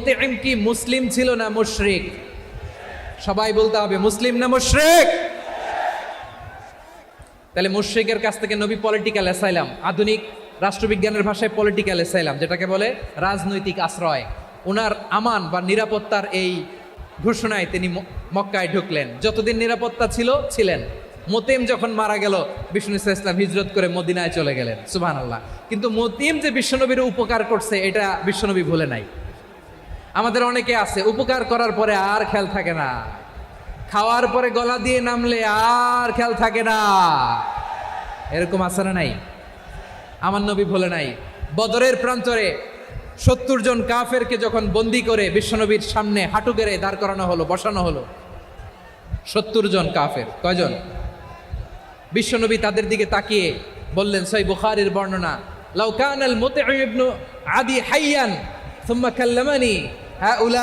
মুতঈম কি মুসলিম ছিল না মুশরিক? সবাই বলতে হবে মুসলিম না মুশরিক। তাহলে মুশরিকের কাছ থেকে নবী পলিটিক্যাল অ্যাসাইলাম, আধুনিক রাষ্ট্রবিজ্ঞানের ভাষায় পলিটিক্যাল অ্যাসাইলাম, যেটাকে বলে রাজনৈতিক আশ্রয়, ওনার আমান বা নিরাপত্তার এই ঘোষণায় তিনি মক্কায় ঢুকলেন। যতদিন নিরাপত্তা ছিল ছিলেন। মুতঈম যখন মারা গেল, বিষ্ণু ইসলাম হিজরত করে মদিনায় চলে গেলেন। সুবহানাল্লাহ। কিন্তু মুতঈম যে বিশ্বনবীর উপকার করছে এটা বিশ্বনবী ভুলে নাই। আমাদের অনেকে আছে উপকার করার পরে আর খেয়াল থাকে না, খাওয়ার পরে গলা দিয়ে নামলে আর খেয়াল থাকে না। এরকম আছে না নাই? আমার নবী ভুলে নাই। বদরের প্রান্তরে 70 জন কাফেরকে যখন বন্দী করে বিশ্বনবীর সামনে হাঁটু গেড়ে দাঁড় করানো হলো, বসানো হলো, 70 জন কাফের। কয়জন? বিশ্বনবী তাদের দিকে তাকিয়ে বললেন, সহিহ বুখারীর বর্ণনা, লাউ কানাল মুতঈম ইবনে আদি হাইয়ান সুম্মা কাল্লামানি হাউলা